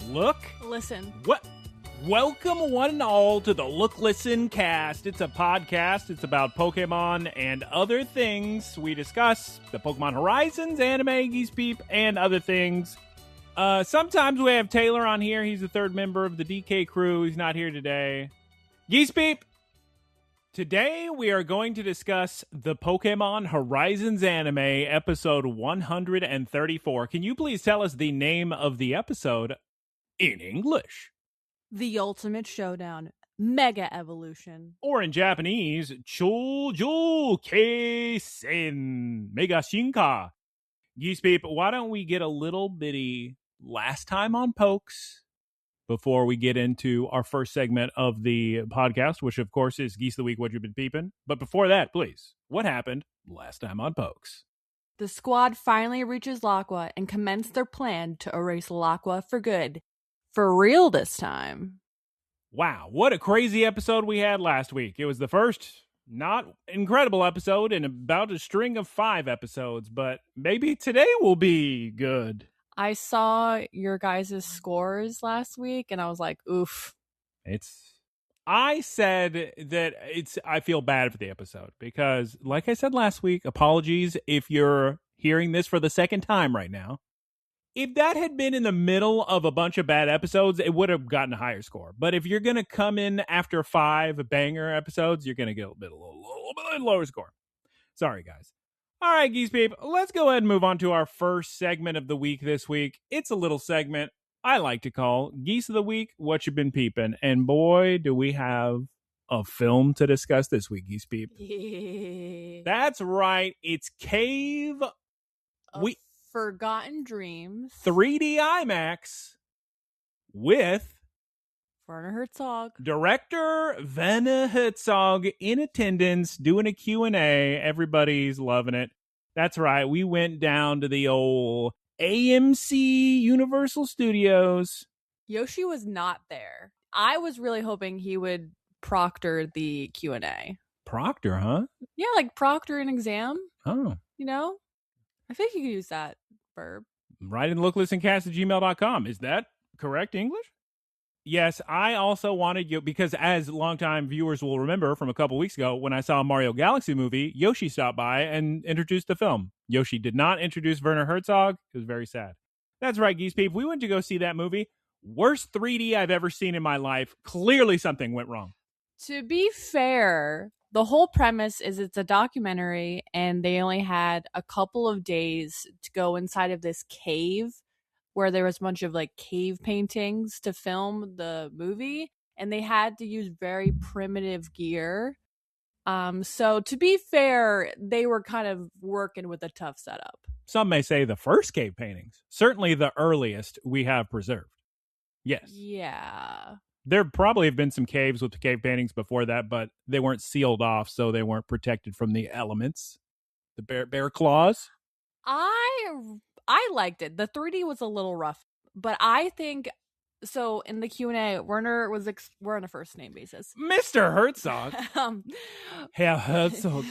Look. Listen. What? Welcome one and all to the Look Listen Cast. It's a podcast. It's about Pokemon and other things. We discuss the Pokemon Horizons, anime, Geese, Peep, and other things. Sometimes we have Taylor on here. He's the third member of the DK crew. He's not here today. Geese, Peep. Today we are going to discuss the Pokemon Horizons anime, episode 134. Can you please tell us the name of the episode in English? The Ultimate Showdown. Mega Evolution. Or in Japanese,頂上決戦. Mega shinka. Geese Peep, why don't we get a little bitty last time on Pokes before we get into our first segment of the podcast, which of course is Geese of the Week, What You've Been Peeping. But before that, please, what happened last time on Pokes? The squad finally reaches Laqua and commence their plan to erase Laqua for good. For real this time. Wow, what a crazy episode we had last week. It was the first not incredible episode in about a string of 5 episodes, but maybe today will be good. I saw your guys' scores last week and I was like, oof. I said that I feel bad for the episode because, like I said last week, apologies if you're hearing this for the second time right now. If that had been in the middle of a bunch of bad episodes, it would have gotten a higher score. But if you're going to come in after 5 banger episodes, you're going to get a little bit lower score. Sorry, guys. All right, Geese Peep, let's go ahead and move on to our first segment of the week this week. It's a little segment I like to call Geese of the Week, What You Been Peeping. And boy, do we have a film to discuss this week, Geese Peep. Yeah. That's right. It's Cave Forgotten Dreams. 3D IMAX with Werner Herzog. Director Werner Herzog in attendance doing a Q&A. Everybody's loving it. That's right. We went down to the old AMC Universal Studios. Yoshi was not there. I was really hoping he would proctor the Q&A. Proctor, huh? Yeah, like proctor an exam. Oh. You know? I think you could use that verb. Write in looklistencast@gmail.com. Is that correct English? Yes, I also wanted you, because as longtime viewers will remember from a couple weeks ago, when I saw a Mario Galaxy movie, Yoshi stopped by and introduced the film. Yoshi did not introduce Werner Herzog. It was very sad. That's right, Geese Peep. We went to go see that movie. Worst 3D I've ever seen in my life. Clearly something went wrong. To be fair, the whole premise is it's a documentary and they only had a couple of days to go inside of this cave where there was a bunch of like cave paintings to film the movie, and they had to use very primitive gear. So to be fair, they were kind of working with a tough setup. Some may say the first cave paintings. Certainly the earliest we have preserved. Yes. Yeah. There probably have been some caves with cave paintings before that, but they weren't sealed off, so they weren't protected from the elements. The bear claws. I liked it. The 3D was a little rough, but I think so. In the Q&A, Werner was we're on a first name basis. Mr. Herzog. Herr Herzog.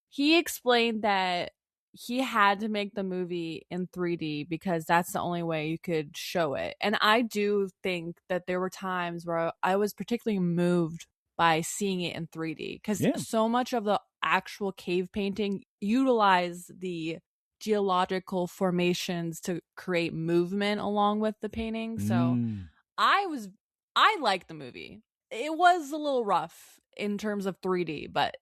He explained that he had to make the movie in 3D because that's the only way you could show it. And I do think that there were times where I was particularly moved by seeing it in 3D because so much of the actual cave painting utilize the geological formations to create movement along with the painting. So I liked the movie. It was a little rough in terms of 3D, but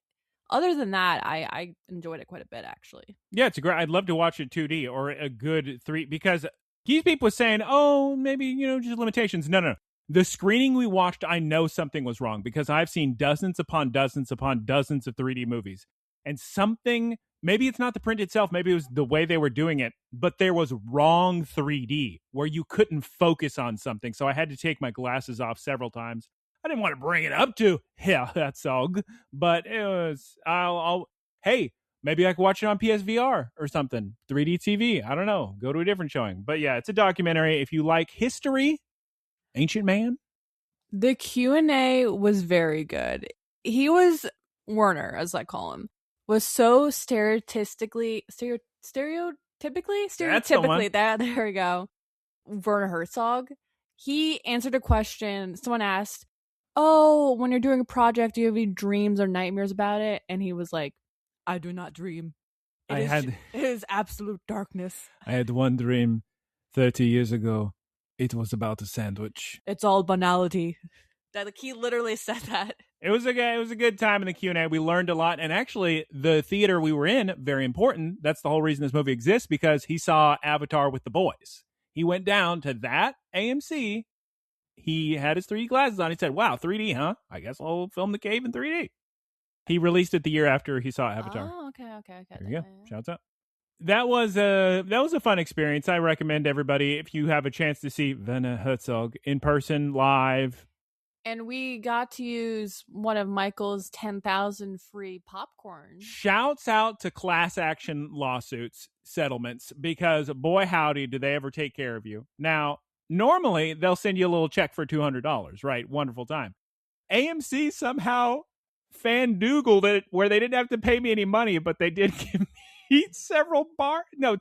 other than that, I enjoyed it quite a bit, actually. Yeah, it's great. I'd love to watch it 2D or a good 3, because Geese Peep was saying, oh, maybe, just limitations. No. The screening we watched, I know something was wrong because I've seen dozens upon dozens upon dozens of 3D movies. And something, maybe it's not the print itself, maybe it was the way they were doing it, but there was wrong 3D where you couldn't focus on something. So I had to take my glasses off several times. I didn't want to bring it up to Herzog, but it was, hey, maybe I could watch it on PSVR or something. 3D TV. I don't know. Go to a different showing. But yeah, it's a documentary. If you like history, Ancient Man. The Q&A was very good. He was, Werner, as I call him, was so stereotypically, there we go. Werner Herzog. He answered a question. Someone asked, "Oh, when you're doing a project, do you have any dreams or nightmares about it?" And he was like, "I do not dream. It is absolute darkness. I had one dream 30 years ago. It was about a sandwich. It's all banality." He literally said that. It was a good time in the Q&A. We learned a lot. And actually, the theater we were in, very important. That's the whole reason this movie exists, because he saw Avatar with the boys. He went down to that AMC. He had his 3D glasses on. He said, wow, 3D, huh? I guess I'll film the cave in 3D. He released it the year after he saw Avatar. Oh, okay. There you go. Shouts out. That was a fun experience. I recommend everybody, if you have a chance to see Werner Herzog in person, live. And we got to use one of Michael's 10,000 free popcorn. Shouts out to class action lawsuits, settlements, because boy howdy, do they ever take care of you. Now, normally, they'll send you a little check for $200, right? Wonderful time. AMC somehow fandoogled it where they didn't have to pay me any money, but they did give me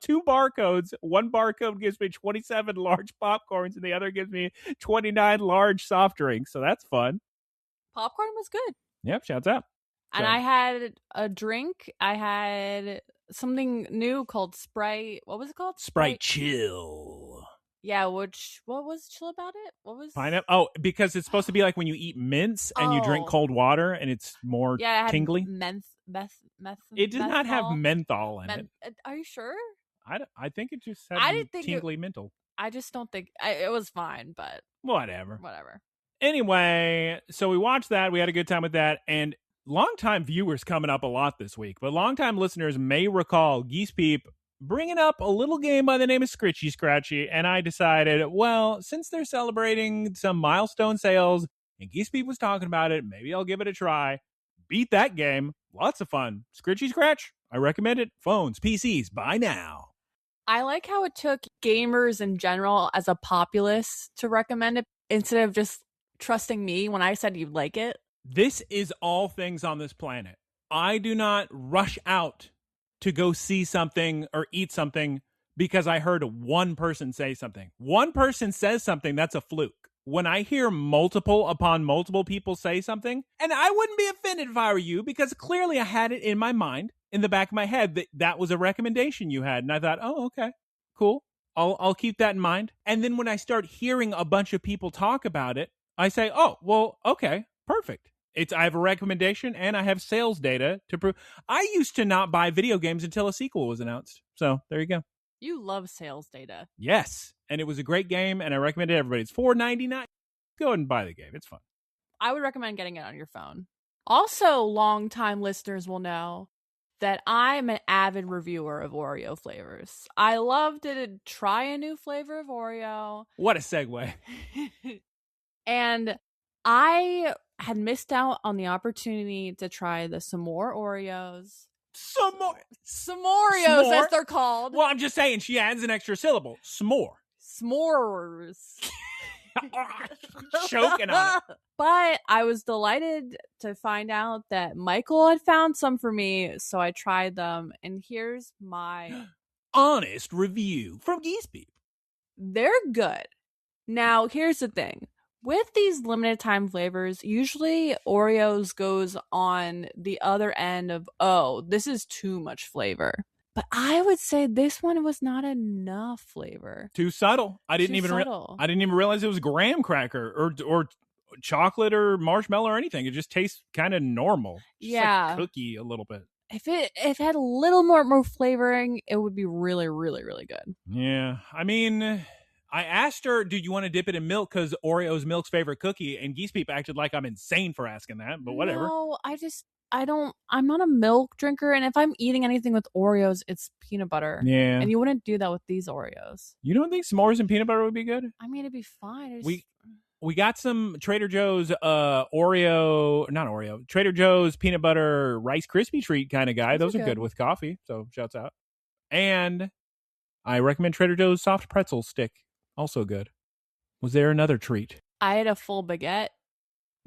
two barcodes. One barcode gives me 27 large popcorns, and the other gives me 29 large soft drinks. So that's fun. Popcorn was good. Yep, shouts out. And I had a drink. I had something new called Sprite. What was it called? Sprite Chill. Yeah, what was chill about it? What was pineapple? Oh, because it's supposed to be like when you eat mints and you drink cold water, and it's more tingly. It does not have menthol in it. Are you sure? I think it just had tingly menthol. I just don't think it was fine, but whatever. Anyway, so we watched that. We had a good time with that, and longtime viewers coming up a lot this week, but longtime listeners may recall Geese Peep bringing up a little game by the name of Scratchy, and I decided, well, since they're celebrating some milestone sales, and Geese Peep was talking about it, maybe I'll give it a try. Beat that game. Lots of fun. Scritchy Scratch. I recommend it. Phones, PCs, buy now. I like how it took gamers in general as a populace to recommend it instead of just trusting me when I said you'd like it. This is all things on this planet. I do not rush out to go see something or eat something because I heard one person say something. One person says something, that's a fluke. When I hear multiple upon multiple people say something, and I wouldn't be offended if I were you, because clearly I had it in my mind, in the back of my head, that was a recommendation you had. And I thought, oh, okay, cool. I'll keep that in mind. And then when I start hearing a bunch of people talk about it, I say, oh, well, okay, perfect. I have a recommendation and I have sales data to prove. I used to not buy video games until a sequel was announced. So there you go. You love sales data. Yes. And it was a great game and I recommend it to everybody. It's $4.99. Go ahead and buy the game. It's fun. I would recommend getting it on your phone. Also, longtime listeners will know that I'm an avid reviewer of Oreo flavors. I love to try a new flavor of Oreo. What a segue. And I had missed out on the opportunity to try the S'more Oreos. S'moreos, as they're called. Well, I'm just saying, she adds an extra syllable. S'mores. Choking on it. But I was delighted to find out that Michael had found some for me, so I tried them, and here's my honest review from Geese Peep. They're good. Now, here's the thing. With these limited time flavors, usually Oreos goes on the other end of, oh, this is too much flavor. But I would say this one was not enough flavor. Too subtle. I didn't even realize it was graham cracker or chocolate or marshmallow or anything. It just tastes kind of normal. Just like cookie a little bit. If it had a little more flavoring, it would be really, really, really good. Yeah. I mean, I asked her, do you want to dip it in milk? Because Oreo's milk's favorite cookie. And Geese Peep acted like I'm insane for asking that, but whatever. No, I'm not a milk drinker. And if I'm eating anything with Oreos, it's peanut butter. Yeah. And you wouldn't do that with these Oreos. You don't think s'mores and peanut butter would be good? I mean, it'd be fine. We got some Trader Joe's Trader Joe's peanut butter Rice Krispie treat kind of guy. Those are good with coffee. So shouts out. And I recommend Trader Joe's soft pretzel stick. Also good. Was there another treat? I had a full baguette.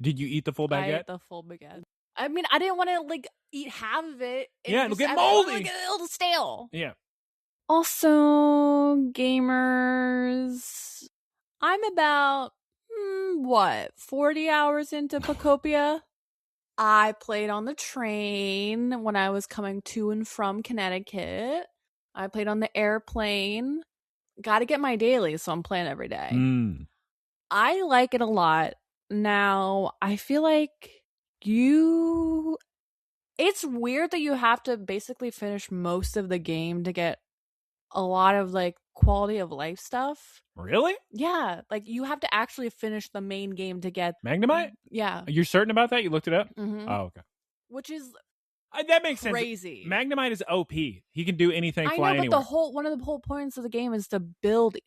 Did you eat the full baguette? I ate the full baguette. I mean, I didn't want to eat half of it. It'll get moldy. It'll get a little stale. Yeah. Also, gamers, I'm about, 40 hours into Pokopia. I played on the train when I was coming to and from Connecticut. I played on the airplane. Got to get my daily, so I'm playing every day. I like it a lot. Now, I feel like it's weird that you have to basically finish most of the game to get a lot of like quality of life stuff. Really? Yeah, like you have to actually finish the main game to get Magnemite? Yeah. You're certain about that? You looked it up? Mm-hmm. Oh, okay. Which is that makes crazy. Sense. Magnemite is OP. He can do anything. I fly know, anywhere. but one of the whole points of the game is to build,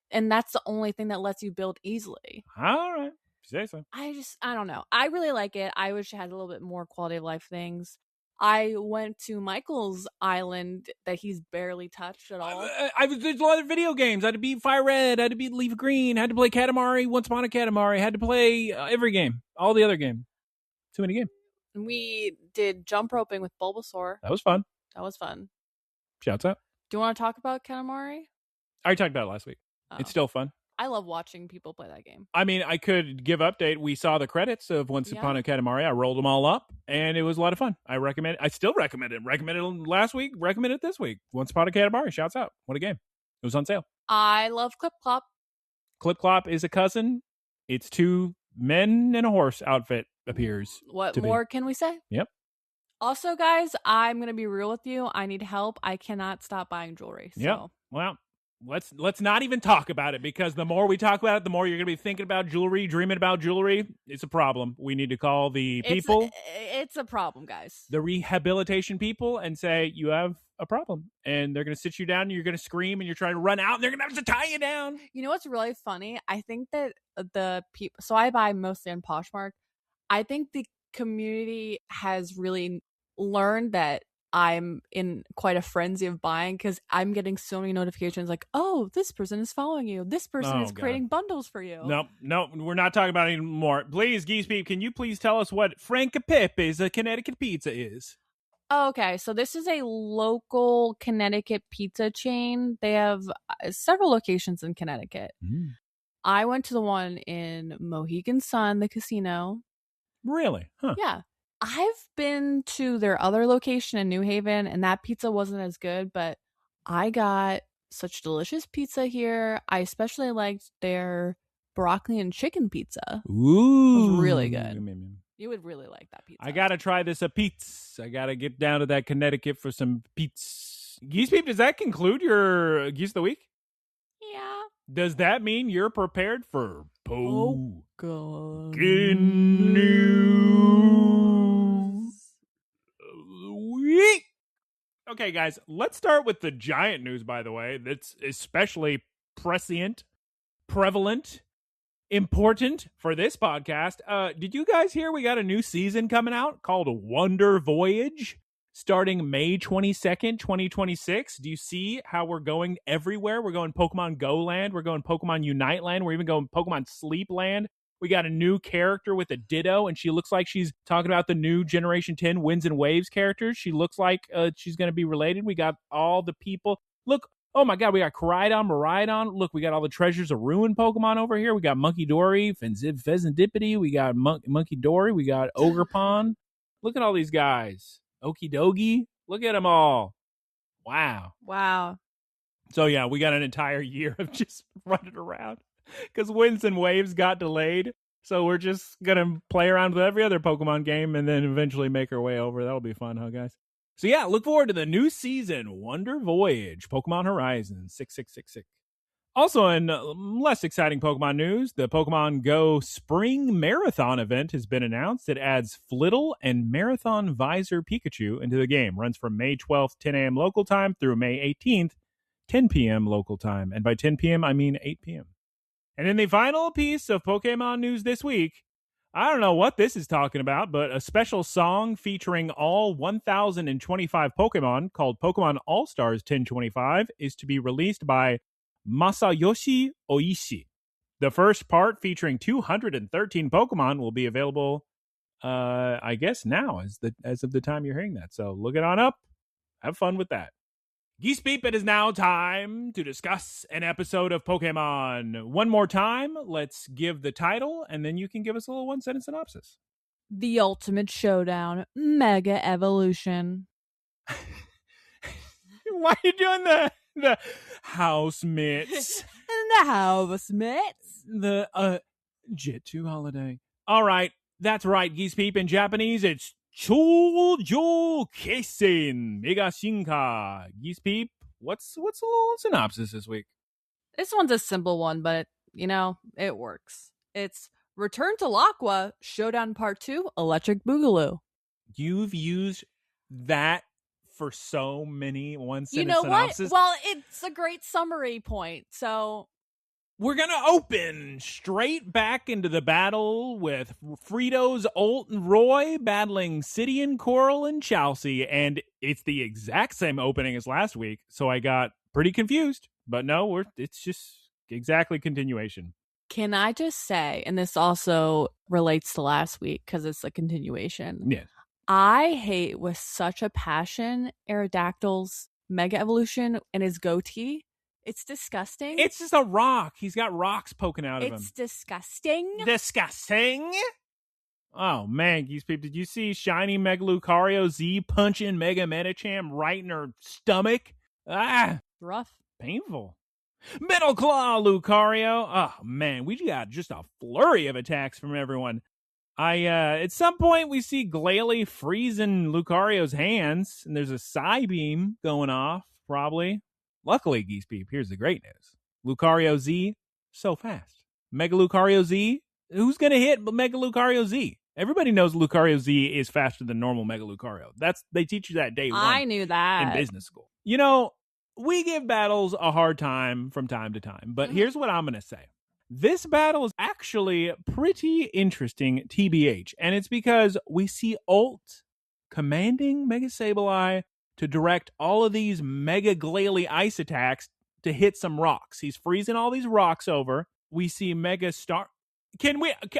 and that's the only thing that lets you build easily. All right, say so. I don't know. I really like it. I wish it had a little bit more quality of life things. I went to Michael's island that he's barely touched at all. There's a lot of video games. I had to beat Fire Red. I had to beat Leaf Green. I had to play Katamari. Once Upon a Katamari. I had to play every game. All the other games. Too many games. We did jump roping with Bulbasaur. That was fun. Shouts out. Do you want to talk about Katamari? I already talked about it last week. Oh. It's still fun. I love watching people play that game. I mean, I could give update. We saw the credits of Once Upon a Katamari. I rolled them all up, and it was a lot of fun. I recommend it. I still recommend it. Recommended it last week. Recommend it this week. Once Upon a Katamari. Shouts out. What a game. It was on sale. I love Clip Clop. Clip Clop is a cousin. It's two men in a horse outfit appears. What more can we say? Yep. Also, guys, I'm going to be real with you. I need help. I cannot stop buying jewelry. So. Yep. Well, let's not even talk about it, because the more we talk about it, the more you're going to be thinking about jewelry, dreaming about jewelry. It's a problem. We need to call the people. It's a problem, guys. The rehabilitation people, and say you have a problem, and they're going to sit you down, and you're going to scream, and you're trying to run out, and they're going to have to tie you down. You know what's really funny? I think that the people. So I buy mostly on Poshmark. I think the community has really learned that I'm in quite a frenzy of buying, because I'm getting so many notifications like, oh, this person is following you. This person is creating bundles for you. No, we're not talking about it anymore. Please, Geese Peep, can you please tell us what Frank Pepes, a Connecticut pizza, is? Okay, so this is a local Connecticut pizza chain. They have several locations in Connecticut. I went to the one in Mohegan Sun, the casino. Really? Huh. Yeah. I've been to their other location in New Haven, and that pizza wasn't as good, but I got such delicious pizza here. I especially liked their broccoli and chicken pizza. Ooh. It was really good. You would really like that pizza. I got to try this a pizza. I got to get down to that Connecticut for some pizza. Geese Peep, does that conclude your Geese of the Week? Yeah. Does that mean you're prepared for Poké-news? Okay, guys, let's start with the giant news, by the way. That's especially prescient, prevalent, important for this podcast. Did you guys hear we got a new season coming out called Wonder Voyage, starting May 22nd, 2026? Do you see how we're going everywhere? We're going Pokemon Go land. We're going Pokemon Unite land. We're even going Pokemon Sleep land. We got a new character with a Ditto, and she looks like she's talking about the new Generation 10 Winds and Waves characters. She looks like she's going to be related. We got all the people. Look, oh my God, we got Koraidon, Miraidon. Look, we got all the Treasures of Ruin Pokemon over here. We got Monkey Dory, Pheasantipity. We got Monkey Dory. We got Ogerpon. Look at all these guys. Okidogi. Look at them all. Wow. So yeah, we got an entire year of just running around, because Winds and Waves got delayed. So we're just going to play around with every other Pokemon game and then eventually make our way over. That'll be fun, huh, guys? So yeah, look forward to the new season, Wonder Voyage, Pokemon Horizon 6666. Also in less exciting Pokemon news, the Pokemon Go Spring Marathon event has been announced. It adds Flittle and Marathon Visor Pikachu into the game. Runs from May 12th, 10 a.m. local time through May 18th, 10 p.m. local time. And by 10 p.m., I mean 8 p.m. And in the final piece of Pokemon news this week, I don't know what this is talking about, but a special song featuring all 1,025 Pokemon called Pokemon All-Stars 1025 is to be released by Masayoshi Oishi. The first part, featuring 213 Pokemon, will be available, I guess now, as of the time you're hearing that. So look it on up. Have fun with that. Geese Peep, it is now time to discuss an episode of Pokemon. One more time, let's give the title, and then you can give us a little one-sentence synopsis. The Ultimate Showdown, Mega Evolution. Why are you doing the house mitts? The house mitts. The Jitsu holiday. All right, that's right, Geese Peep. In Japanese, it's頂上決戦 Mega Shinka. Geese Peep, what's a little synopsis this week? This one's a simple one, but, it works. It's Return to Laqua, Showdown Part 2, Electric Boogaloo. You've used that for so many one-sentence You know synopses. what? Well, it's a great summary point, so... We're going to open straight back into the battle with Frito's Olt and Roy battling Sidian, Coral, and Chelsea. And it's the exact same opening as last week. So I got pretty confused. But no, it's just exactly continuation. Can I just say, and this also relates to last week because it's a continuation. Yeah. I hate with such a passion Aerodactyl's Mega Evolution and his goatee. It's disgusting. It's just a rock. He's got rocks poking out of him. It's disgusting. Disgusting. Oh, man, Geese Peep, did you see Shiny Mega Lucario Z punching Mega Medicham right in her stomach? Ah. Rough. Painful. Metal Claw Lucario. Oh, man, we got just a flurry of attacks from everyone. At some point, we see Glalie freezing Lucario's hands, and there's a Psybeam going off, probably. Luckily, Geese Peep, here's the great news. Lucario Z, so fast. Mega Lucario Z, who's going to hit Mega Lucario Z? Everybody knows Lucario Z is faster than normal Mega Lucario. They teach you that day one. I knew that. In business school. We give battles a hard time from time to time, but here's what I'm going to say. This battle is actually pretty interesting, TBH, and it's because we see Ult commanding Mega Sableye to direct all of these Mega Glalie ice attacks to hit some rocks. He's freezing all these rocks over. We see Mega Star...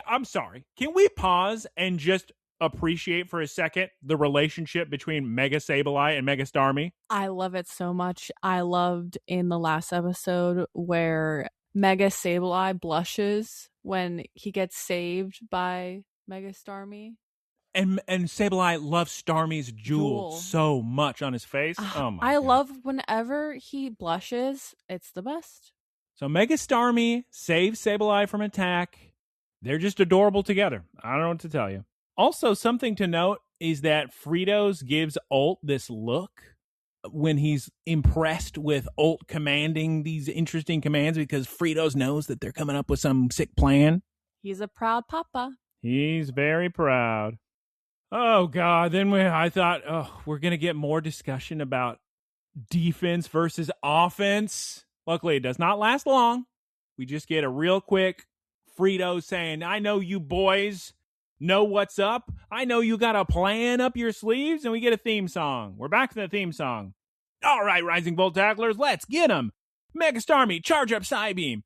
I'm sorry. Can we pause and just appreciate for a second the relationship between Mega Sableye and Mega Starmie? I love it so much. I loved in the last episode where Mega Sableye blushes when he gets saved by Mega Starmie. And Sableye loves Starmie's jewel so much on his face. Oh my I God. love whenever he blushes. It's the best. So Mega Starmie saves Sableye from attack. They're just adorable together. I don't know what to tell you. Also, something to note is that Fritos gives Ult this look when he's impressed with Ult commanding these interesting commands because Fritos knows that they're coming up with some sick plan. He's a proud papa. He's very proud. Oh, God. Then I thought, we're going to get more discussion about defense versus offense. Luckily, it does not last long. We just get a real quick Frito saying, I know you boys know what's up. I know you got a plan up your sleeves, and we get a theme song. We're back to the theme song. All right, Rising Bolt Tacklers, let's get them. Mega Starmie, charge up Psybeam.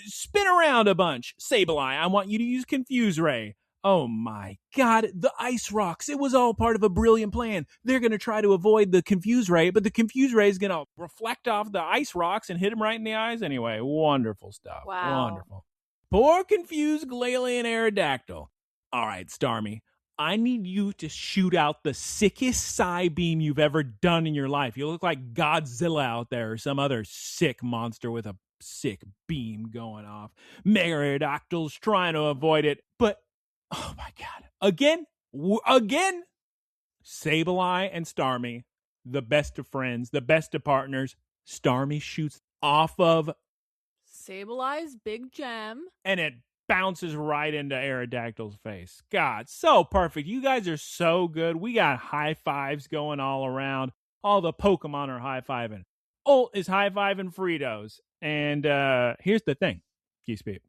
Spin around a bunch. Sableye, I want you to use Confuse Ray. Oh my God, the ice rocks. It was all part of a brilliant plan. They're going to try to avoid the Confuse Ray, but the Confuse Ray is going to reflect off the ice rocks and hit him right in the eyes anyway. Wonderful stuff. Wow. Wonderful. Poor confused Glalie and Aerodactyl. All right, Starmie, I need you to shoot out the sickest Psybeam you've ever done in your life. You look like Godzilla out there or some other sick monster with a sick beam going off. Mega Aerodactyl's trying to avoid it, but oh my God. Again, Sableye and Starmie, the best of friends, the best of partners. Starmie shoots off of Sableye's big gem. and it bounces right into Aerodactyl's face. God, so perfect. You guys are so good. We got high fives going all around. All the Pokemon are high-fiving. Ult is high-fiving Fritos. And here's the thing, Geese Peep.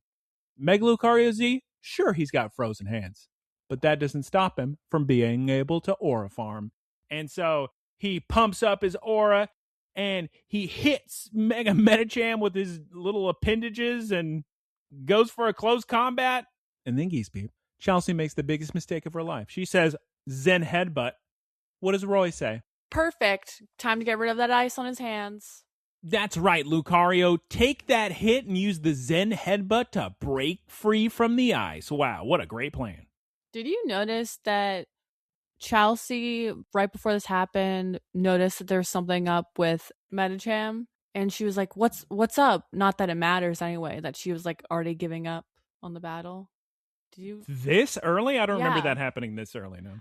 Mega Lucario Z, sure, he's got frozen hands, but that doesn't stop him from being able to Aura Farm. And so he pumps up his Aura, and he hits Mega Medicham with his little appendages and goes for a close combat. And then, Geese Peep, Chelsea makes the biggest mistake of her life. She says, Zen Headbutt. What does Roy say? Perfect. Time to get rid of that ice on his hands. That's right, Lucario. Take that hit and use the Zen headbutt to break free from the ice. Wow, what a great plan. Did you notice that Chelsea, right before this happened, noticed that there's something up with Medicham? And she was like, what's up? Not that it matters anyway, that she was like already giving up on the battle. Did you? This early? I don't remember that happening this early, no.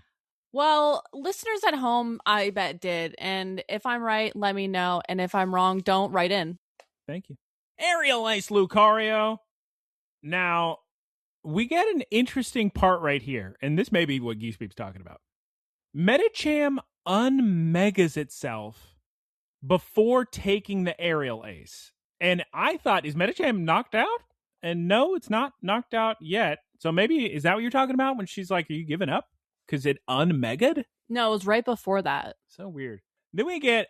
Well, listeners at home, I bet did. And if I'm right, let me know. And if I'm wrong, don't write in. Thank you. Aerial Ace, Lucario. Now, we get an interesting part right here. And this may be what Geese Peep's talking about. Medicham unmegas itself before taking the Aerial Ace. And I thought, is Medicham knocked out? And no, it's not knocked out yet. So maybe, is that what you're talking about when she's like, are you giving up? Because it unmega'd? No, it was right before that. So weird. Then we get,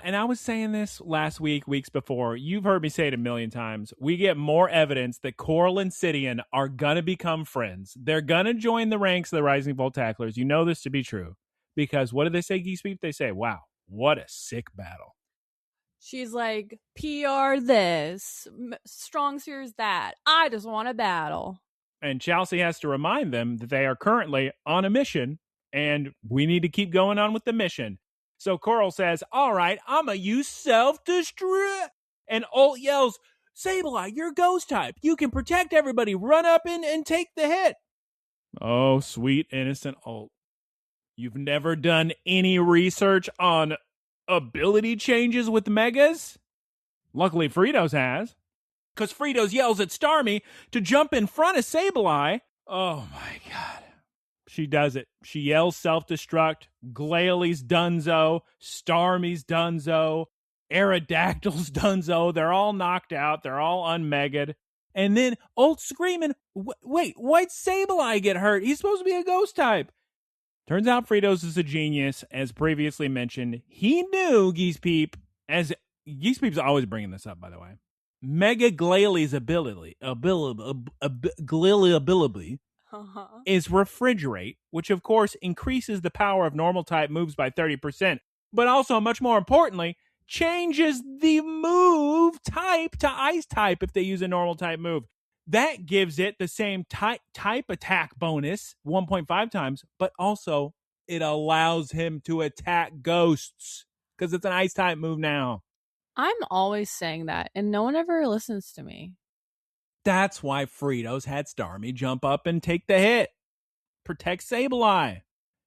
and I was saying this last week, weeks before. You've heard me say it a million times. We get more evidence that Coral and Sidian are going to become friends. They're going to join the ranks of the Rising Volt Tacklers. You know this to be true. Because what do they say, Geese Peep? They say, wow, what a sick battle. She's like, PR this, Strong Sphere's that. I just want a battle. And Chelsea has to remind them that they are currently on a mission, and we need to keep going on with the mission. So Coral says, all right, I'm going to use self-destruct. And Ult yells, Sableye, you're ghost type. You can protect everybody. Run up and take the hit. Oh, sweet, innocent Ult. You've never done any research on ability changes with Megas? Luckily, Fritos has. Because Fritos yells at Starmie to jump in front of Sableye. Oh, my God. She does it. She yells self-destruct. Glalie dunzo. Starmie's dunzo. Aerodactyl's dunzo. They're all knocked out. They're all unmega'd. And then Ult screaming, wait, why'd Sableye get hurt? He's supposed to be a ghost type. Turns out Fritos is a genius, as previously mentioned. He knew Geese Peep, as Geese Peep's always bringing this up, by the way. Mega Glalie's ability is refrigerate, which of course increases the power of normal type moves by 30%, but also, much more importantly, changes the move type to ice type if they use a normal type move. That gives it the same type attack bonus, 1.5 times, but also it allows him to attack ghosts because it's an ice type move now. I'm always saying that, and no one ever listens to me. That's why Fritos had Starmie jump up and take the hit. Protect Sableye.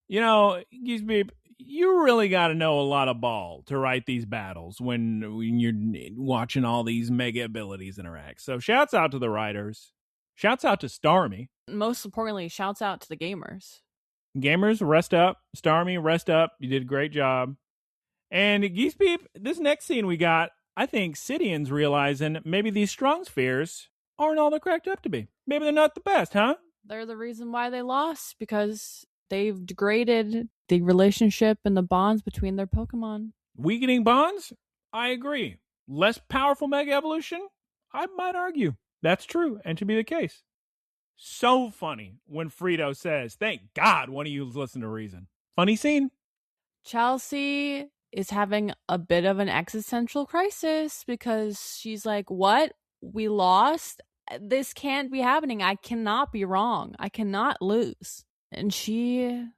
You know, you really got to know a lot of ball to write these battles when you're watching all these mega abilities interact. So shouts out to the writers. Shouts out to Starmie. Most importantly, shouts out to the gamers. Gamers, rest up. Starmie, rest up. You did a great job. And Geese Peep, this next scene we got, I think Sidian's realizing maybe these strong spheres aren't all they're cracked up to be. Maybe they're not the best, huh? They're the reason why they lost, because they've degraded the relationship and the bonds between their Pokemon. Weakening bonds? I agree. Less powerful Mega Evolution? I might argue. That's true, and to be the case. So funny when Frito says, thank God one of you listened to reason. Funny scene. Chelsea is having a bit of an existential crisis because she's like, what? We lost? This can't be happening. I cannot be wrong. I cannot lose. And she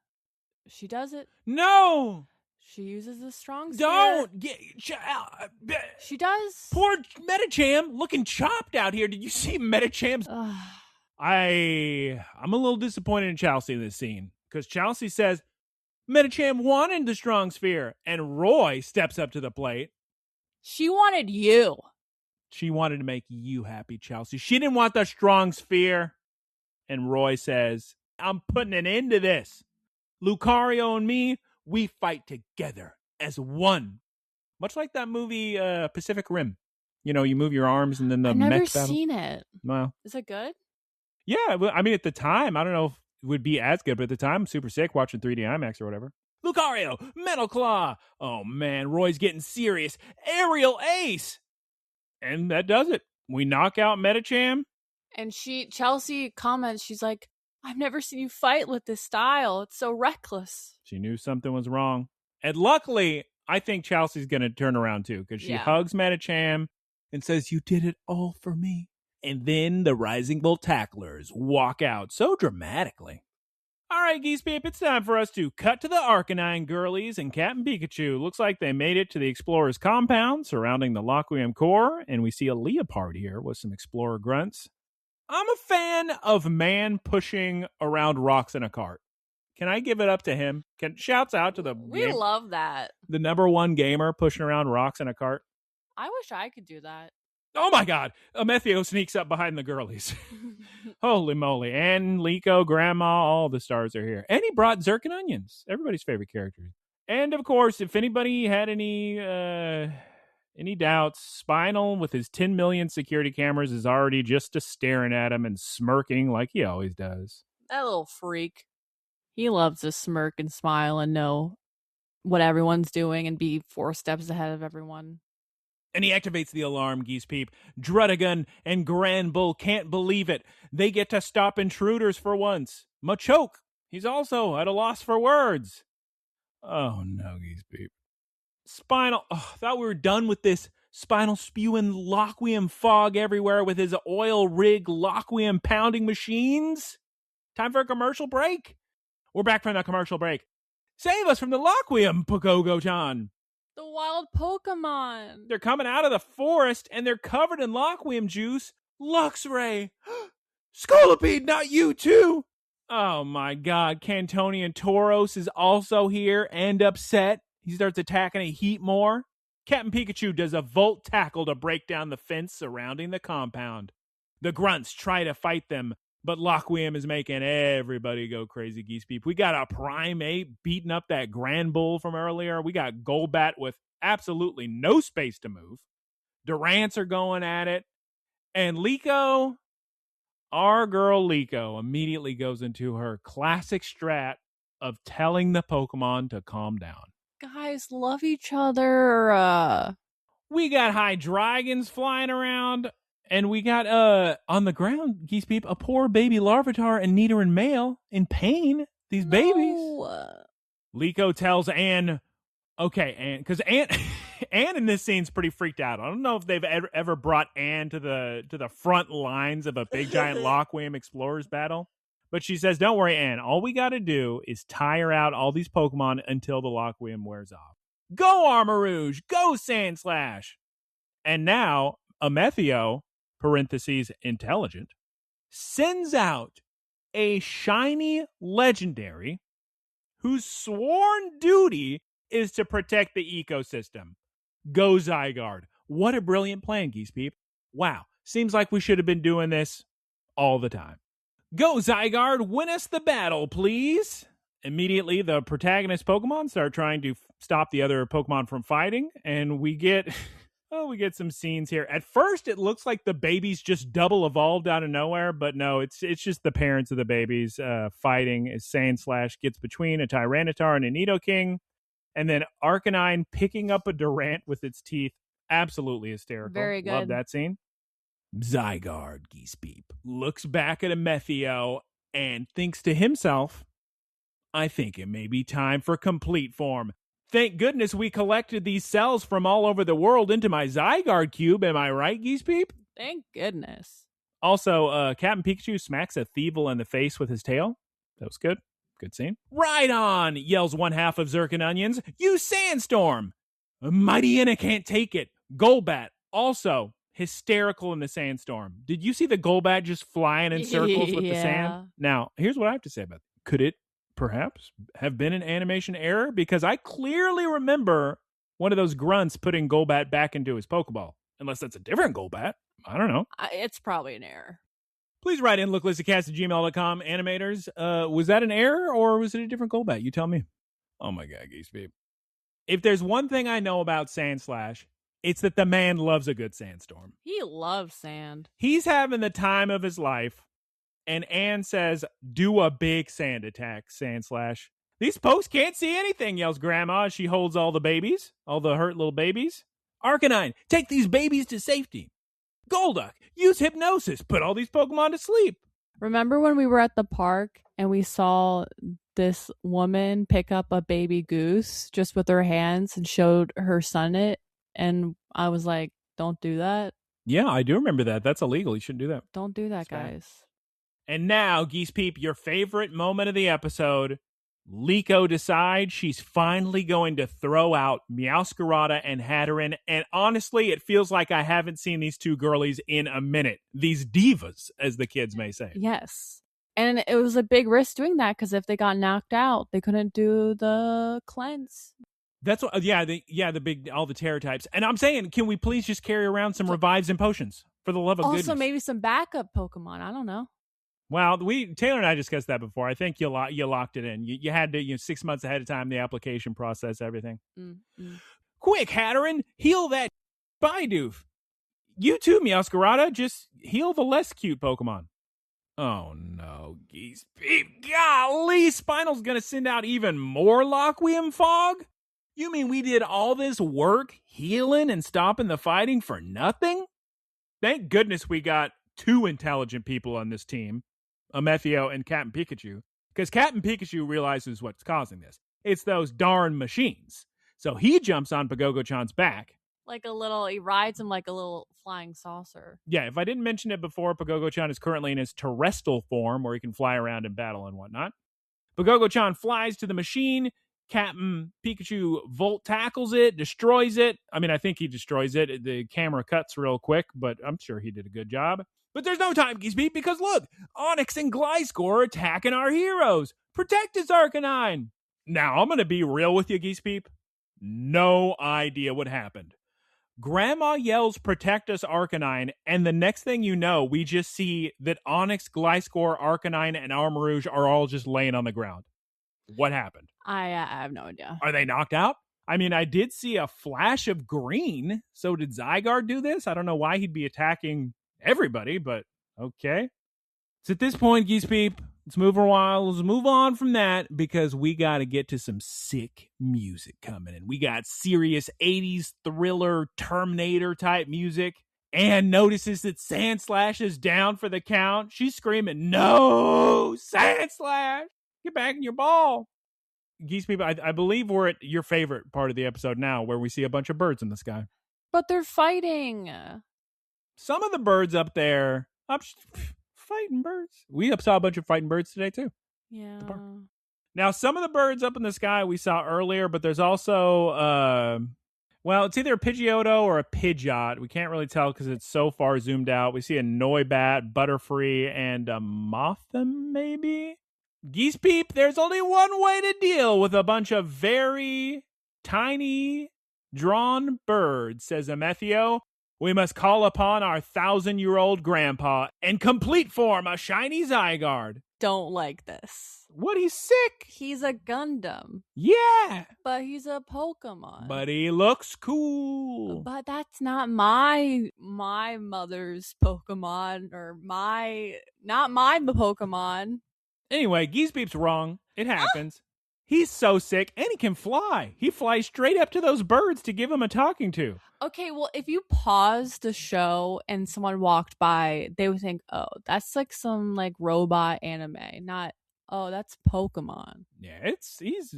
does it. No! She uses the strong Don't! She does. Poor Medicham looking chopped out here. Did you see Medicham's? I'm a little disappointed in Chelsea in this scene because Chelsea says, Medicham wanted the strong sphere, and Roy steps up to the plate. She wanted you. She wanted to make you happy, Chelsea. She didn't want the strong sphere. And Roy says, I'm putting an end to this. Lucario and me, we fight together as one. Much like that movie Pacific Rim. You know, you move your arms and then the I've mech never battle. seen it. Well, is it good? Yeah, I mean, at the time, I don't know if it would be as good, but at the time, super sick watching 3D IMAX or whatever. Lucario, Metal Claw. Oh, man, Roy's getting serious. Aerial Ace. And that does it. We knock out Medicham. And Chelsea comments, she's like, I've never seen you fight with this style. It's so reckless. She knew something was wrong. And luckily, I think Chelsea's going to turn around too, because she hugs Medicham and says, "You did it all for me." And then the Rising Bull tacklers walk out so dramatically. All right, Geese Peep, it's time for us to cut to the Arcanine girlies and Captain Pikachu. Looks like they made it to the Explorer's compound surrounding the Laquium core, and we see a Leopard here with some Explorer grunts. I'm a fan of man pushing around rocks in a cart. Can I give it up to him? Shouts out to We love that. The number one gamer pushing around rocks in a cart. I wish I could do that. Oh my God. Amethio sneaks up behind the girlies. Holy moly. And Liko, Grandma, all the stars are here. And he brought Zerk and Onions, everybody's favorite characters. And of course, if anybody had any doubts, Spinal with his 10 million security cameras is already just staring at him and smirking like he always does. That little freak. He loves to smirk and smile and know what everyone's doing and be 4 steps ahead of everyone. And he activates the alarm, Geese Peep. Drudagon and Grand Bull can't believe it. They get to stop intruders for once. Machoke, he's also at a loss for words. Oh no, Geese Peep. Spinal, thought we were done with this. Spinal spewing Laquium fog everywhere with his oil rig Laquium pounding machines. Time for a commercial break. We're back from the commercial break. Save us from the Laquium, Pogogo-chan. The wild Pokemon. They're coming out of the forest, and they're covered in Laquium juice. Luxray. Scolipede, not you too. Oh my God. Cantonian Tauros is also here and upset. He starts attacking a heat more. Captain Pikachu does a volt tackle to break down the fence surrounding the compound. The grunts try to fight them, but Laquium is making everybody go crazy, Geese Peep. We got a Primate beating up that Grand Bull from earlier. We got Golbat with absolutely no space to move. Durants are going at it. And Liko, our girl Liko, immediately goes into her classic strat of telling the Pokemon to calm down. Guys love each other. We got high dragons flying around. And we got, on the ground, Geese Peep, a poor baby Larvitar and Nidoran male in pain. These babies. Liko tells Anne, okay, Anne, because Anne in this scene's pretty freaked out. I don't know if they've ever brought Anne to the front lines of a big giant Laquium Explorers battle. But she says, don't worry, Anne. All we got to do is tire out all these Pokemon until the Laquium wears off. Go, Armarouge! Go, Sandslash! And now, Amethio, parentheses, intelligent, sends out a shiny legendary whose sworn duty is to protect the ecosystem. Go Zygarde. What a brilliant plan, Geese Peep. Wow. Seems like we should have been doing this all the time. Go Zygarde, win us the battle, please. Immediately, the protagonist Pokemon start trying to stop the other Pokemon from fighting, and we get... we get some scenes here. At first, it looks like the babies just double evolved out of nowhere, but no, it's just the parents of the babies fighting as Sandslash gets between a Tyranitar and a Nidoking, and then Arcanine picking up a Durant with its teeth. Absolutely hysterical. Very good. Love that scene. Zygarde, Geese Peep, looks back at Amethio and thinks to himself, I think it may be time for complete form. Thank goodness we collected these cells from all over the world into my Zygarde cube. Am I right, Geese Peep? Thank goodness. Also, Captain Pikachu smacks a Thievul in the face with his tail. That was good. Good scene. Right on, yells one half of Zerk and Onions. Use Sandstorm. Mightyena can't take it. Golbat, also hysterical in the Sandstorm. Did you see the Golbat just flying in circles with the sand? Now, here's what I have to say about it. Could it perhaps have been an animation error? Because I clearly remember one of those grunts putting Golbat back into his Pokeball. Unless that's a different Golbat. I don't know. It's probably an error. Please write in looklistacast@gmail.com. Animators, was that an error or was it a different Golbat? You tell me. Oh my God, Geese Peep. If there's one thing I know about Sandslash, it's that the man loves a good sandstorm. He loves sand. He's having the time of his life. And Anne says, do a big sand attack, Sandslash. These pokes can't see anything, yells Grandma as she holds all the babies, all the hurt little babies. Arcanine, take these babies to safety. Golduck, use hypnosis, put all these Pokemon to sleep. Remember when we were at the park and we saw this woman pick up a baby goose just with her hands and showed her son it? And I was like, don't do that. Yeah, I do remember that. That's illegal. You shouldn't do that. Don't do that, That's bad. guys. And now, Geese Peep, your favorite moment of the episode. Liko decides she's finally going to throw out Meowscarada and Hatteran. And honestly, it feels like I haven't seen these two girlies in a minute. These divas, as the kids may say. Yes. And it was a big risk doing that because if they got knocked out, they couldn't do the cleanse. That's what, the big, all the Tera types. And I'm saying, can we please just carry around some revives and potions for the love of goodness? Also, maybe some backup Pokemon. I don't know. Well, Taylor and I discussed that before. I think you locked it in. You had to 6 months ahead of time, the application process, everything. Mm-hmm. Quick, Hatteran, heal that Bidoof. You too, Meowscarada, just heal the less cute Pokemon. Oh no, Geese Peep. Golly, Spinal's gonna send out even more Lockwium Fog? You mean we did all this work healing and stopping the fighting for nothing? Thank goodness we got two intelligent people on this team, Amethio and Captain Pikachu, because Captain Pikachu realizes what's causing this. It's those darn machines. So he jumps on Pagogo-chan's back. He rides him like a little flying saucer. Yeah, if I didn't mention it before, Pagogo-chan is currently in his Terestal form, where he can fly around in battle and whatnot. Pagogo-chan flies to the machine. Captain Pikachu Volt tackles it, destroys it. I mean, I think he destroys it. The camera cuts real quick, but I'm sure he did a good job. But there's no time, Geese Peep, because look, Onix and Gliscor are attacking our heroes. Protect us, Arcanine. Now, I'm going to be real with you, Geese Peep. No idea what happened. Grandma yells, protect us, Arcanine, and the next thing you know, we just see that Onix, Gliscor, Arcanine, and Armarouge are all just laying on the ground. What happened? I have no idea. Are they knocked out? I mean, I did see a flash of green, so did Zygarde do this? I don't know why he'd be attacking everybody, but okay. So at this point, Geese Peep, let's move on from that because we got to get to some sick music coming in. We got serious 80s thriller Terminator type music. Anne notices that Sandslash is down for the count. She's screaming, no, Sandslash, get back in your ball. Geese Peep, I believe we're at your favorite part of the episode now where we see a bunch of birds in the sky. But they're fighting. Some of the birds up there, fighting birds. We saw a bunch of fighting birds today, too. Yeah. Now, some of the birds up in the sky we saw earlier, but there's also, it's either a Pidgeotto or a Pidgeot. We can't really tell because it's so far zoomed out. We see a Noibat, Butterfree, and a Mothim, maybe? Geese Peep, there's only one way to deal with a bunch of very tiny, drawn birds, says Amethio. We must call upon our 1,000-year-old grandpa and complete form a shiny Zygarde. Don't like this. What? He's sick. He's a Gundam. Yeah. But he's a Pokemon. But he looks cool. But that's not my mother's Pokemon or not my Pokemon. Anyway, Geese Peep's wrong. It happens. He's so sick, and he can fly. He flies straight up to those birds to give them a talking to. Okay, well, if you paused the show and someone walked by, they would think, oh, that's like some like robot anime, not, oh, that's Pokemon. Yeah, he's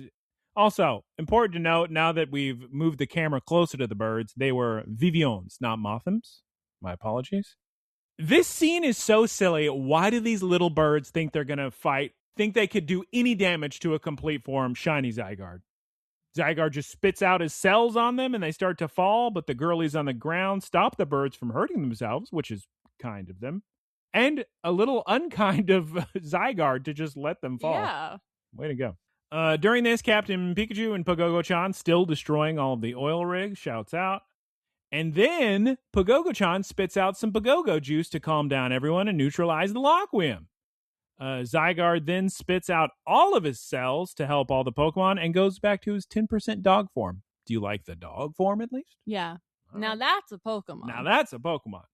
also important to note, now that we've moved the camera closer to the birds, they were Vivions, not Mothims. My apologies. This scene is so silly. Why do these little birds think they're going to fight? Think they could do any damage to a complete form shiny Zygarde? Zygarde just spits out his cells on them and they start to fall, but the girlies on the ground stop the birds from hurting themselves, which is kind of them. And a little unkind of Zygarde to just let them fall. Yeah. Way to go. During this, Captain Pikachu and Pagogo-chan, still destroying all of the oil rigs, shouts out. And then Pagogo-chan spits out some Pagogo juice to calm down everyone and neutralize the Lockwium. Zygarde then spits out all of his cells to help all the Pokemon and goes back to his 10% dog form. Do you like the dog form at least? Yeah. Now that's a Pokemon.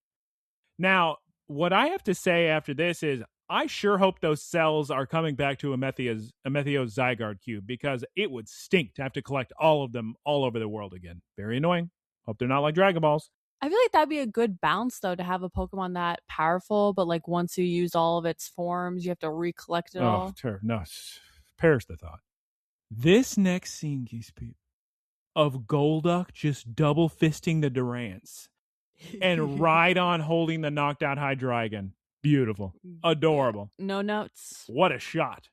Now, what I have to say after this is I sure hope those cells are coming back to Amethio's Zygarde cube because it would stink to have to collect all of them all over the world again. Very annoying. Hope they're not like Dragon Balls. I feel like that'd be a good balance, though, to have a Pokemon that powerful, but like once you use all of its forms, you have to recollect it all. No, perish the thought. This next scene, Geese Peep, of Golduck just double fisting the Durants and Rhydon holding the knocked out Hydreigon. Beautiful. Adorable. No notes. What a shot.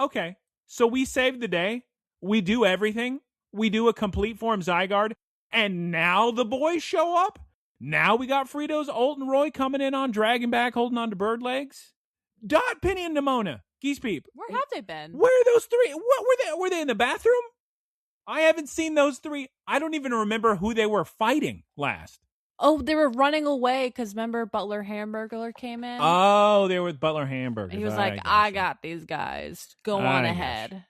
Okay, so we saved the day. We do everything. We do a complete form Zygarde. And now the boys show up? Now we got Fritos, Ult, and Roy coming in on Dragonback holding on to bird legs? Dot, Penny, and Nimona. Geese Peep. Where have they been? Where are those three? What were they? Were they in the bathroom? I haven't seen those three. I don't even remember who they were fighting last. Oh, they were running away because remember Butler Hamburglar came in? Oh, they were with Butler Hamburger. He was like, I got these guys. Go on ahead.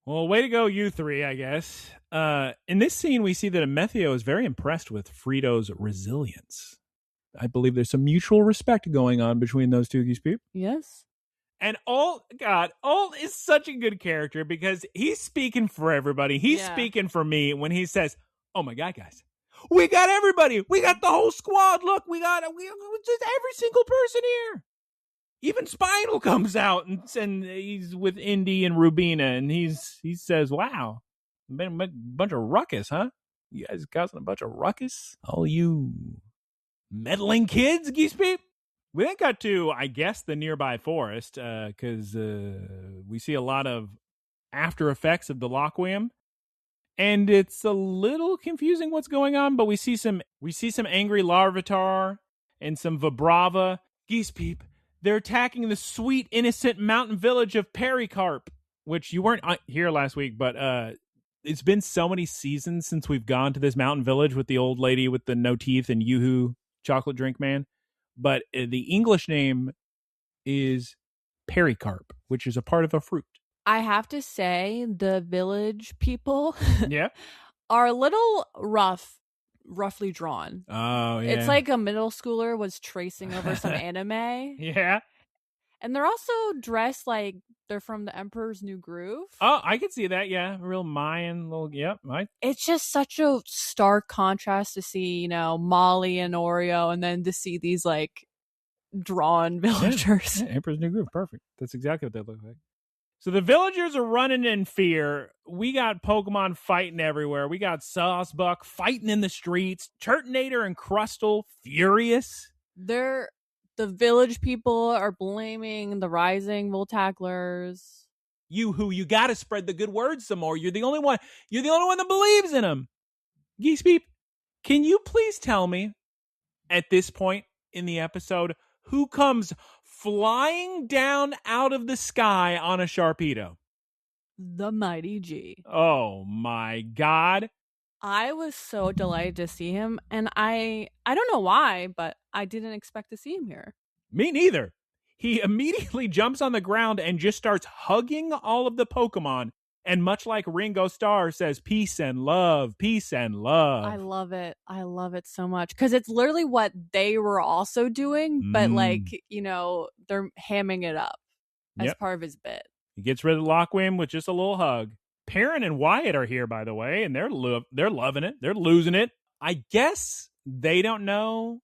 Well, way to go, you three, I guess. In this scene, we see that Amethio is very impressed with Frito's resilience. I believe there's some mutual respect going on between those two Geese Peep. Yes. And Ult is such a good character because he's speaking for everybody. He's speaking for me when he says, oh my God, guys, we got everybody. We got the whole squad. Look, we just every single person here. Even Spinal comes out and he's with Indy and Rubina, and he says, wow, been a bunch of ruckus, huh? You guys causing a bunch of ruckus? All you meddling kids, Geese Peep? We then got to, I guess, the nearby forest, because we see a lot of after effects of the Laqua, and it's a little confusing what's going on, but we see some angry Larvitar and some Vibrava. Geese Peep, they're attacking the sweet, innocent mountain village of Pericarp, which you weren't here last week, but it's been so many seasons since we've gone to this mountain village with the old lady with the no teeth and Yoo-hoo chocolate drink man. But the English name is Pericarp, which is a part of a fruit. I have to say, the village people yeah, are a little roughly drawn. Oh, yeah. It's like a middle schooler was tracing over some anime. Yeah. And they're also dressed like they're from the Emperor's New Groove. Oh, I can see that. Yeah. Real Mayan little, yep. It's just such a stark contrast to see, Molly and Oreo and then to see these like drawn villagers. Yeah, Emperor's New Groove. Perfect. That's exactly what they look like. So the villagers are running in fear. We got Pokemon fighting everywhere. We got Saucebuck fighting in the streets. Turtonator and Crustle furious. The village people are blaming the rising Voltaclers. You got to spread the good word some more. You're the only one that believes in them. Geese Peep, can you please tell me at this point in the episode who comes flying down out of the sky on a Sharpedo? The Mighty G. Oh my God. I was so delighted to see him, and I don't know why, but I didn't expect to see him here. Me neither. He immediately jumps on the ground and just starts hugging all of the Pokemon, and much like Ringo Starr says, peace and love, peace and love. I love it. I love it so much, because it's literally what they were also doing, but they're hamming it up as part of his bit. He gets rid of Laqua with just a little hug. Perrin and Wyatt are here, by the way, and they're loving it. They're losing it. I guess they don't know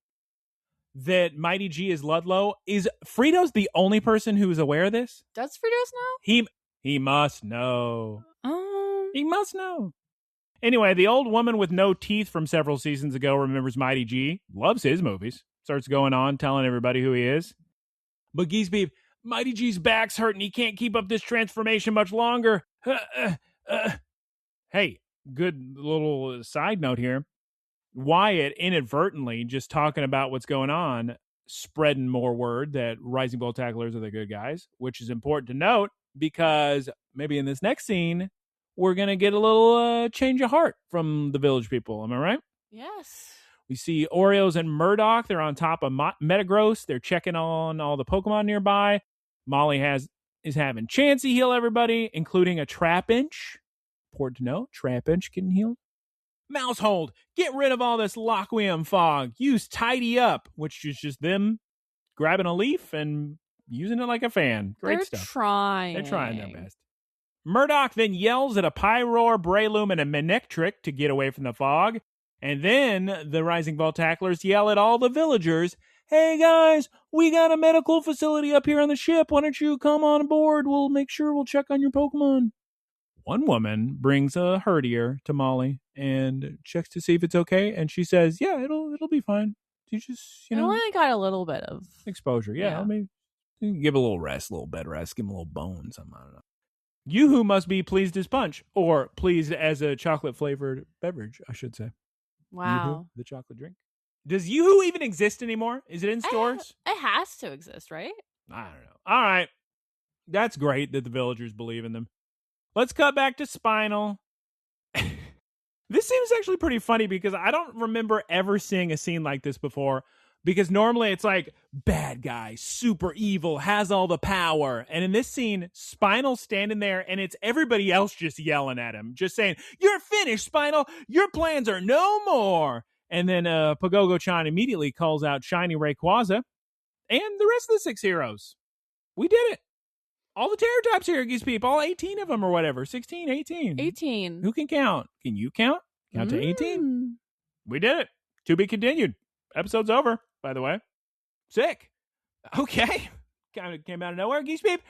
that Mighty G is Ludlow. Is Frito's the only person who is aware of this? Does Frito's know? He must know. He must know. Anyway, the old woman with no teeth from several seasons ago remembers Mighty G, loves his movies, starts going on telling everybody who he is. But Geese Beep, Mighty G's back's hurting. He can't keep up this transformation much longer. Hey, good little side note here. Wyatt inadvertently just talking about what's going on, spreading more word that Rising Voltaclers are the good guys, which is important to note because maybe in this next scene, we're going to get a little change of heart from the village people. Am I right? Yes. We see Oreos and Murdoch. They're on top of Metagross. They're checking on all the Pokemon nearby. Molly is having Chansey heal everybody, including a Trapinch. Important to know, Trapinch getting healed. Mousehold, get rid of all this Laqua fog. Use Tidy Up, which is just them grabbing a leaf and using it like a fan. Great stuff. They're trying their best. Murdoch then yells at a Pyroar, Breloom, and a Manectric to get away from the fog. And then the Rising Ball Tacklers yell at all the villagers, "Hey guys, we got a medical facility up here on the ship. Why don't you come on board? We'll make sure we'll check on your Pokemon." One woman brings a herdier to Molly and checks to see if it's okay. And she says, "Yeah, it'll be fine. You just, I only got a little bit of exposure. Yeah. Maybe give it a little rest, a little bed rest, give him a little bone, something. I don't know. Yoo-hoo must be pleased as punch, or pleased as a chocolate-flavored beverage, I should say. Wow. Yoo-hoo, the chocolate drink. Does Yoo-hoo even exist anymore? Is it in stores? It has to exist, right? I don't know. All right. That's great that the villagers believe in them. Let's cut back to Spinal. This seems actually pretty funny because I don't remember ever seeing a scene like this before. Because normally it's like, bad guy, super evil, has all the power. And in this scene, Spinal's standing there and it's everybody else just yelling at him. Just saying, "You're finished, Spinal. Your plans are no more." And then Pagogo-chan immediately calls out Shiny Rayquaza and the rest of the 6 heroes. We did it. All the Tera types here, Geese Peep. All 18 of them or whatever. 16, 18. 18. Who can count? Can you count? Count to 18. We did it. To be continued. Episode's over, by the way. Sick. Okay. Kind of came out of nowhere, Geese Peep.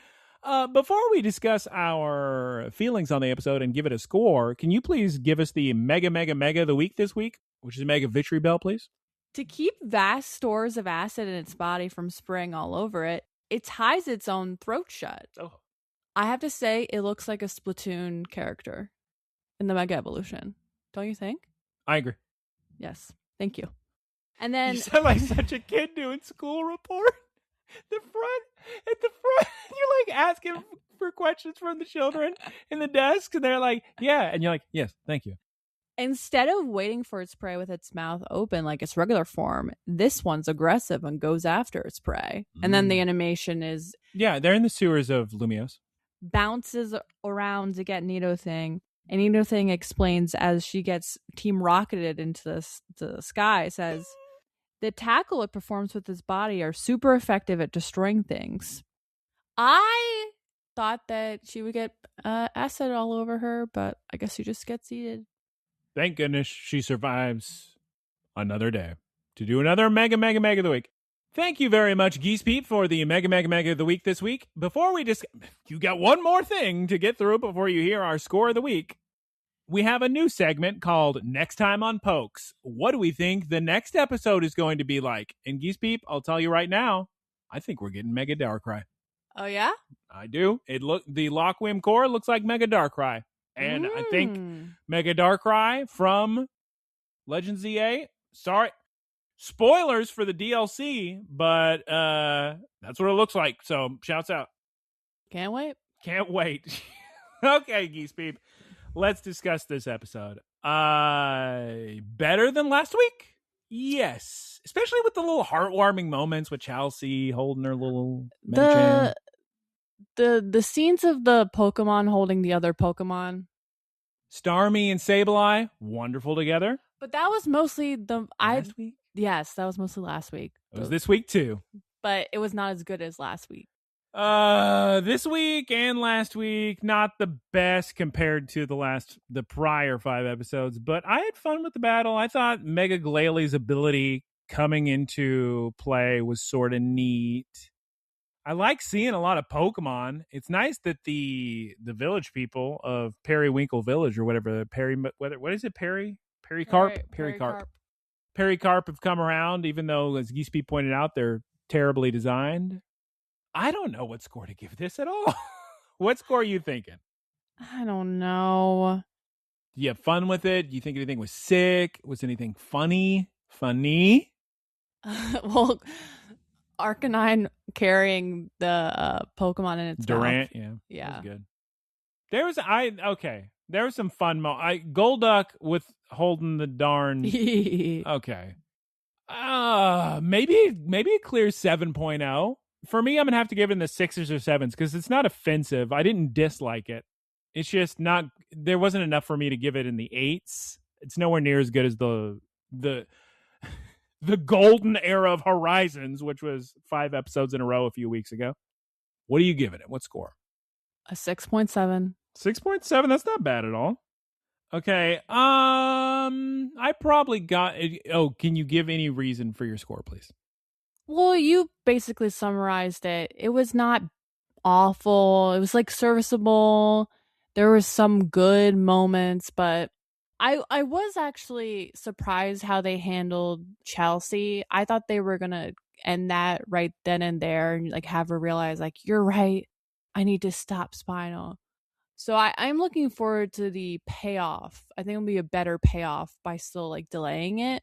Before we discuss our feelings on the episode and give it a score, can you please give us the mega of the week this week, which is Mega Victory Bell, please? To keep vast stores of acid in its body from spraying all over it, it ties its own throat shut. Oh. I have to say, it looks like a Splatoon character in the Mega Evolution. Don't you think? I agree. Yes. Thank you. And then you sound like such a kid doing school report. At the front, you're like asking for questions from the children in the desk, and they're like, "Yeah," and you're like, "Yes, thank you." Instead of waiting for its prey with its mouth open like its regular form, this one's aggressive and goes after its prey. And then the animation is... Yeah, they're in the sewers of Lumios. Bounces around to get Nidothing. And Nidothing explains as she gets Team Rocketed into the sky, says, "The tackle it performs with its body are super effective at destroying things." I thought that she would get acid all over her, but I guess she just gets eaten. Thank goodness she survives another day to do another Mega of the week. Thank you very much, Geese Peep, for the Mega of the week this week. Before we you got one more thing to get through before you hear our score of the week. We have a new segment called Next Time on Pokes. What do we think the next episode is going to be like? And Geese Peep, I'll tell you right now, I think we're getting Mega Darkrai. Oh, yeah? I do. The Laqua core looks like Mega Darkrai. And I think Mega Darkrai from Legends ZA. Sorry. Spoilers for the DLC, but that's what it looks like. So, shouts out. Can't wait. Can't wait. Okay, Geese Peep. Let's discuss this episode. Better than last week? Yes. Especially with the little heartwarming moments with Chelsea holding her little Medicham. The scenes of the Pokemon holding the other Pokemon. Starmie and Sableye, wonderful together. But that was mostly last week? Yes, that was mostly last week. It was this week too. But it was not as good as last week. This week and last week, not the best compared to the prior 5 episodes, but I had fun with the battle. I thought Mega Glalie ability coming into play was sort of neat. I like seeing a lot of Pokemon. It's nice that the village people of Periwinkle Village or whatever, what is it? Pericarp have come around, even though, as Geese Peep pointed out, they're terribly designed. I don't know what score to give this at all. What score are you thinking? I don't know. Do you have fun with it? Do you think anything was sick? Was anything funny? Well, Arcanine carrying the Pokemon in its Durant, mouth. Yeah. That was good. There was some fun Golduck with holding the darn okay. Maybe it clears 7.0. For me, I'm gonna have to give it in the 6s or 7s because it's not offensive. I didn't dislike it. It's just not. There wasn't enough for me to give it in the 8s. It's nowhere near as good as the golden era of Horizons, which was 5 episodes in a row a few weeks ago. What are you giving it? What score? A 6.7. 6.7. That's not bad at all. Okay. I probably got. Oh, can you give any reason for your score, please? Well, you basically summarized it. It was not awful. It was like serviceable. There were some good moments, but I was actually surprised how they handled Chelsea. I thought they were gonna end that right then and there and like have her realize like, you're right, I need to stop Spinal. So I'm looking forward to the payoff. I think it'll be a better payoff by still like delaying it,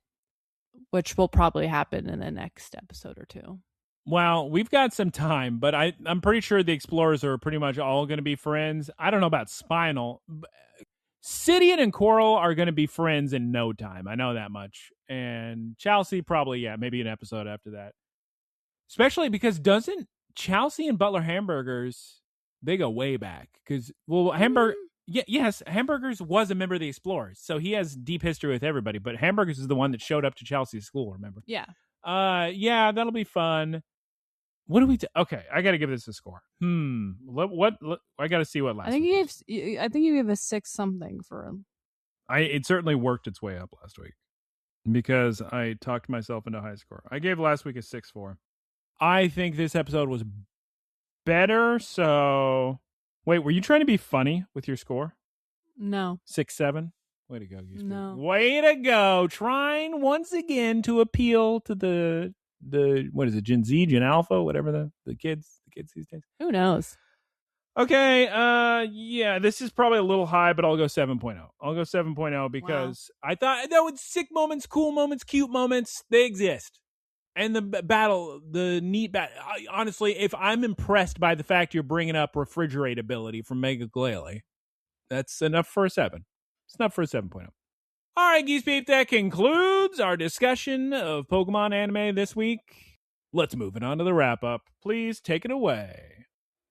which will probably happen in the next episode or two. Well, we've got some time, but I'm pretty sure the Explorers are pretty much all going to be friends. I don't know about Spinal. Sidian and Coral are going to be friends in no time. I know that much. And Chelsea probably, yeah, maybe an episode after that. Especially because doesn't Chelsea and Butler Hamburgers, they go way back. Because, well, yes, Hamburgers was a member of the Explorers. So he has deep history with everybody. But Hamburgers is the one that showed up to Chelsea's school, remember? Yeah. Yeah, that'll be fun. What do we do? Okay, I got to give this a score. What I got to see what last. I think you gave a 6 something for him. It certainly worked its way up last week because I talked myself into a high score. I gave last week a 6.4. I think this episode was better. So, wait, were you trying to be funny with your score? No. 6.7. Way to go, Geese. No. Way to go! Trying once again to appeal to the what is it, Gen Z, Gen Alpha, whatever the kids these days. Who knows? Okay, yeah, this is probably a little high, but I'll go 7.0. I'll go 7.0 because I thought that was sick moments, cool moments, cute moments, they exist. And the battle, the neat battle. Honestly, if I'm impressed by the fact you're bringing up refrigerate ability from Mega Glalie, that's enough for a 7. It's enough for a 7.0. All right, Geese Peep, that concludes our discussion of Pokemon anime this week. Let's move it on to the wrap-up. Please take it away.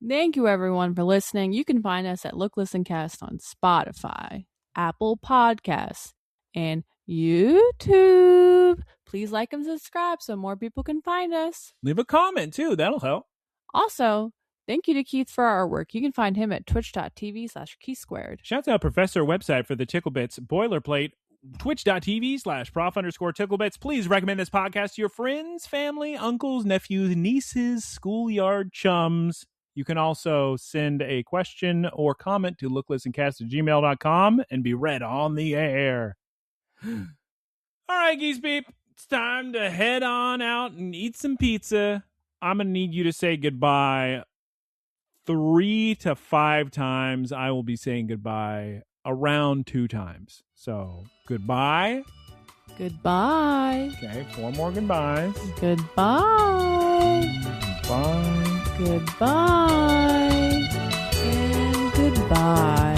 Thank you, everyone, for listening. You can find us at Look, Listen, Cast on Spotify, Apple Podcasts, and YouTube. Please like and subscribe so more people can find us. Leave a comment, too. That'll help. Also, thank you to Keith for our artwork. You can find him at twitch.tv/KeithSquared. Shouts out Professor website for the Ticklebits boilerplate. Twitch.tv/ProfTickleBits. Please recommend this podcast to your friends, family, uncles, nephews, nieces, schoolyard chums. You can also send a question or comment to looklistencast@gmail.com and be read on the air. All right, Geese Peep. It's time to head on out and eat some pizza. I'm going to need you to say goodbye 3 to 5 times. I will be saying goodbye around 2 times. So, goodbye. Goodbye. Okay, 4 more goodbyes. Goodbye. Goodbye. Goodbye. And goodbye.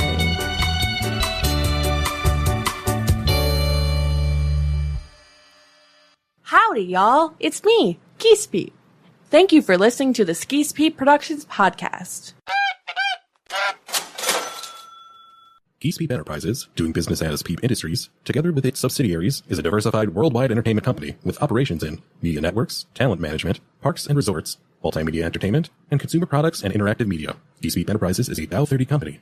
Howdy, y'all. It's me, Geese Peep. Thank you for listening to the Geese Peep Productions podcast. Geese Peep Enterprises, doing business as Peep Industries, together with its subsidiaries, is a diversified worldwide entertainment company with operations in media networks, talent management, parks and resorts, multimedia entertainment, and consumer products and interactive media. Geese Peep Enterprises is a Bell 30 company.